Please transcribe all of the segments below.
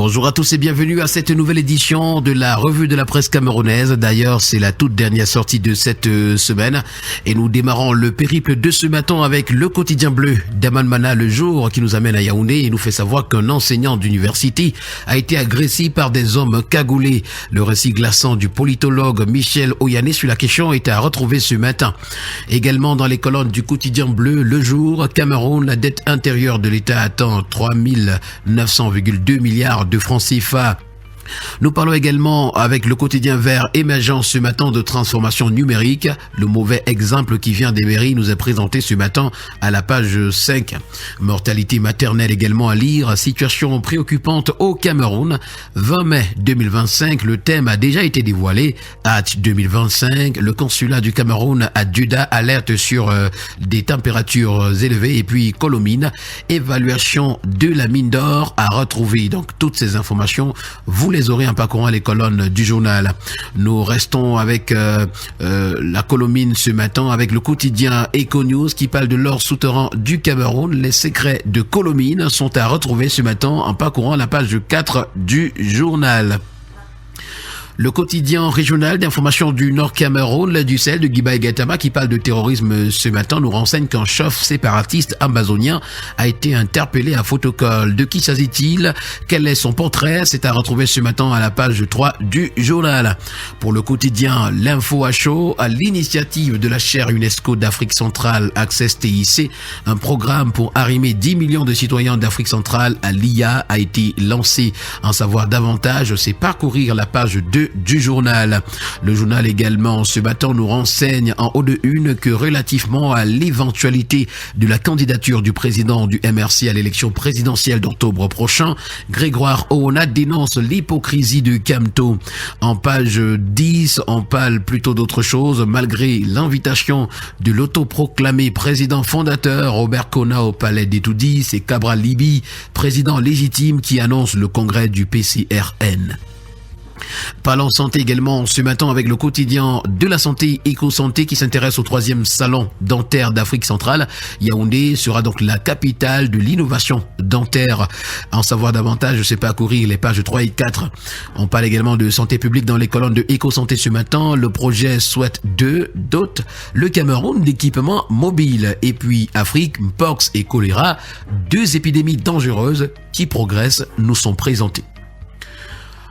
Bonjour à tous et bienvenue à cette nouvelle édition de la revue de la presse camerounaise. D'ailleurs, c'est la toute dernière sortie de cette semaine et nous démarrons le périple de ce matin avec le quotidien bleu d'Aman Mana Le Jour qui nous amène à Yaoundé et nous fait savoir qu'un enseignant d'université a été agressé par des hommes cagoulés. Le récit glaçant du politologue Michel Oyané sur la question est à retrouver ce matin. Également dans les colonnes du quotidien bleu Le Jour, Cameroun, la dette intérieure de l'État atteint 3900,2 milliards de francs CFA. Nous parlons également avec le quotidien vert émergent ce matin de transformation numérique. Le mauvais exemple qui vient des mairies nous est présenté ce matin à la page 5. Mortalité maternelle également à lire. Situation préoccupante au Cameroun. 20 mai 2025, le thème a déjà été dévoilé. Hâte 2025, le consulat du Cameroun à Duda alerte sur des températures élevées. Et puis Colomine, évaluation de la mine d'or à retrouver. Donc toutes ces informations, vous les aurez en parcourant les colonnes du journal. Nous restons avec la Colomine ce matin avec le quotidien Econews qui parle de l'or souterrain du Cameroun. Les secrets de Colomine sont à retrouver ce matin en parcourant la page 4 du journal. Le quotidien régional d'information du Nord Cameroun, du Sahel de Guiba et Gaitama, qui parle de terrorisme ce matin, nous renseigne qu'un chef séparatiste amazonien a été interpellé à Fotokol. De qui s'agit-il? Quel est son portrait? C'est à retrouver ce matin à la page 3 du journal. Pour le quotidien L'Info à chaud, à l'initiative de la chaire UNESCO d'Afrique centrale Access TIC, un programme pour arrimer 10 millions de citoyens d'Afrique centrale à l'IA a été lancé. En savoir davantage, c'est parcourir la page 2 du journal. Le journal également ce matin nous renseigne en haut de une que relativement à l'éventualité de la candidature du président du MRC à l'élection présidentielle d'octobre prochain, Grégoire Oona dénonce l'hypocrisie de Camto. En page 10, on parle plutôt d'autre chose malgré l'invitation de l'autoproclamé président fondateur Robert Kona au palais d'Etoudi, c'est Cabral Libi, président légitime qui annonce le congrès du PCRN. Parlons santé également ce matin avec le quotidien de la santé Éco-Santé qui s'intéresse au 3e salon dentaire d'Afrique centrale. Yaoundé sera donc la capitale de l'innovation dentaire. En savoir davantage, je sais pas courir les pages 3 et 4. On parle également de santé publique dans les colonnes de Éco-Santé ce matin. Le projet souhaite dote le Cameroun d'équipements mobiles. Et puis Afrique, Mpox et choléra, 2 épidémies dangereuses qui progressent, nous sont présentées.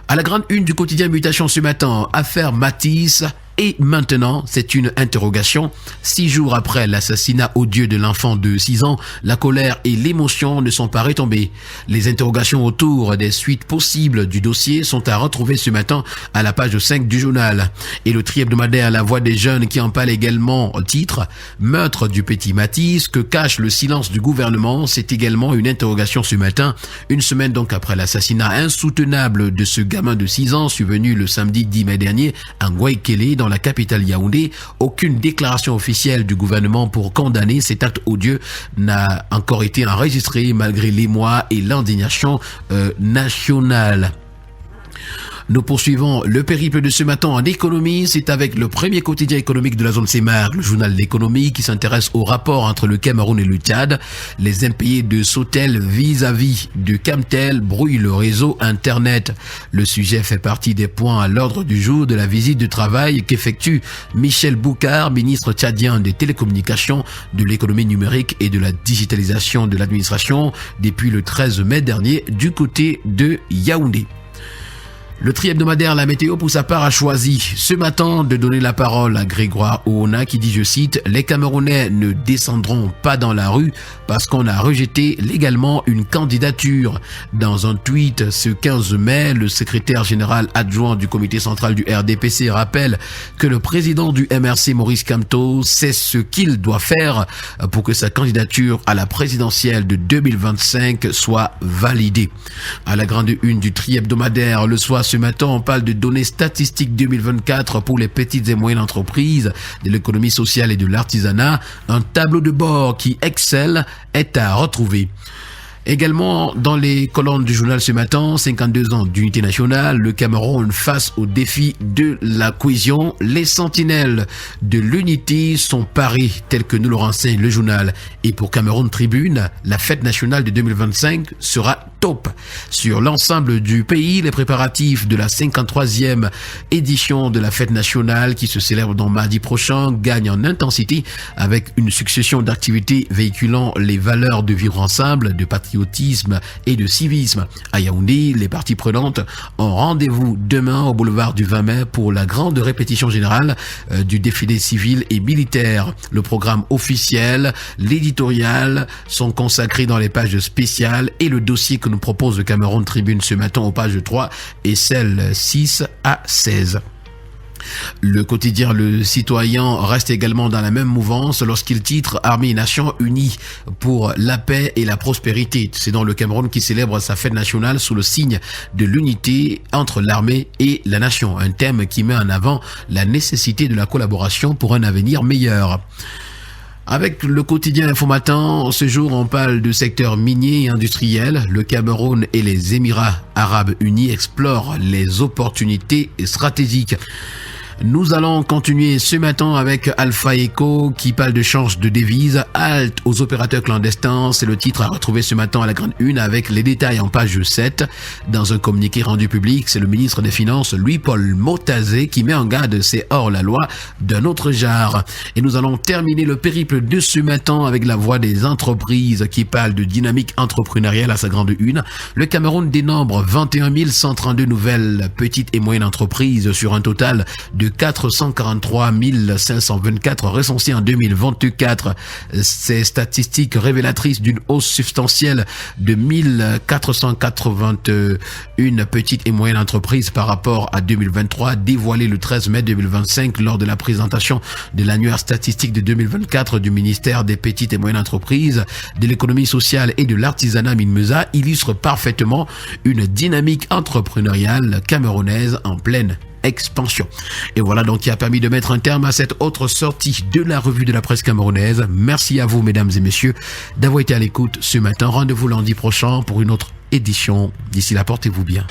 À la grande une du quotidien Mutation ce matin, affaire Matisse. Et maintenant, c'est une interrogation. 6 jours après l'assassinat odieux de l'enfant de 6 ans, la colère et l'émotion ne sont pas retombées. Les interrogations autour des suites possibles du dossier sont à retrouver ce matin à la page 5 du journal. Et le tri-hebdomadaire La Voix des jeunes qui en parle également au titre « Meurtre du petit Matisse, que cache le silence du gouvernement ?» C'est également une interrogation ce matin, une semaine donc après l'assassinat insoutenable de ce gamin de 6 ans survenu le samedi 10 mai dernier à Ngouaïkélé dans la capitale Yaoundé. Aucune déclaration officielle du gouvernement pour condamner cet acte odieux n'a encore été enregistrée malgré l'émoi et l'indignation nationale. Nous poursuivons le périple de ce matin en économie. C'est avec le premier quotidien économique de la zone CEMAR, le journal d'économie, qui s'intéresse au rapport entre le Cameroun et le Tchad. Les impayés de Sotel vis-à-vis de Camtel brouillent le réseau Internet. Le sujet fait partie des points à l'ordre du jour de la visite de travail qu'effectue Michel Boucar, ministre tchadien des télécommunications, de l'économie numérique et de la digitalisation de l'administration depuis le 13 mai dernier du côté de Yaoundé. Le tri-hebdomadaire La Météo, pour sa part, a choisi ce matin de donner la parole à Grégoire Oona qui dit, je cite, « Les Camerounais ne descendront pas dans la rue parce qu'on a rejeté légalement une candidature. » Dans un tweet ce 15 mai, le secrétaire général adjoint du comité central du RDPC rappelle que le président du MRC, Maurice Kamto, sait ce qu'il doit faire pour que sa candidature à la présidentielle de 2025 soit validée. À la grande une du tri-hebdomadaire, le soir, ce matin, on parle de données statistiques 2024 pour les petites et moyennes entreprises, de l'économie sociale et de l'artisanat. Un tableau de bord qui excelle est à retrouver. Également, dans les colonnes du journal ce matin, 52 ans d'unité nationale, le Cameroun face au défi de la cohésion. Les sentinelles de l'unité sont parés, tel que nous le renseigne le journal. Et pour Cameroun Tribune, la fête nationale de 2025 sera top. Sur l'ensemble du pays, les préparatifs de la 53e édition de la fête nationale qui se célèbre dans mardi prochain gagnent en intensité avec une succession d'activités véhiculant les valeurs de vivre ensemble, de patriotisme et de civisme. À Yaoundé, les parties prenantes ont rendez-vous demain au boulevard du 20 mai pour la grande répétition générale du défilé civil et militaire. Le programme officiel, l'éditorial sont consacrés dans les pages spéciales et le dossier que nous propose le Cameroun Tribune ce matin aux pages 3 et celles 6 à 16. Le quotidien Le Citoyen reste également dans la même mouvance lorsqu'il titre « Armée et Nations unies pour la paix et la prospérité ». C'est dans le Cameroun qui célèbre sa fête nationale sous le signe de l'unité entre l'armée et la nation. Un thème qui met en avant la nécessité de la collaboration pour un avenir meilleur. Avec le quotidien Info Matin, ce jour on parle de secteur minier et industriel. Le Cameroun et les Émirats Arabes Unis explorent les opportunités stratégiques. Nous allons continuer ce matin avec Alpha Eco qui parle de change de devise. Halte aux opérateurs clandestins, c'est le titre à retrouver ce matin à la grande une avec les détails en page 7. Dans un communiqué rendu public, c'est le ministre des Finances Louis-Paul Motazé qui met en garde ces hors-la-loi d'un autre genre. Et nous allons terminer le périple de ce matin avec la voix des entreprises qui parle de dynamique entrepreneuriale à sa grande une. Le Cameroun dénombre 21 132 nouvelles petites et moyennes entreprises sur un total de 443 524 recensés en 2024. Ces statistiques révélatrices d'une hausse substantielle de 1481 petites et moyennes entreprises par rapport à 2023, dévoilées le 13 mai 2025 lors de la présentation de l'annuaire statistique de 2024 du ministère des petites et moyennes entreprises, de l'économie sociale et de l'artisanat Minmesa, illustre parfaitement une dynamique entrepreneuriale camerounaise en pleine expansion. Et voilà donc qui a permis de mettre un terme à cette autre sortie de la revue de la presse camerounaise. Merci à vous mesdames et messieurs d'avoir été à l'écoute ce matin. Rendez-vous lundi prochain pour une autre édition. D'ici là, portez-vous bien.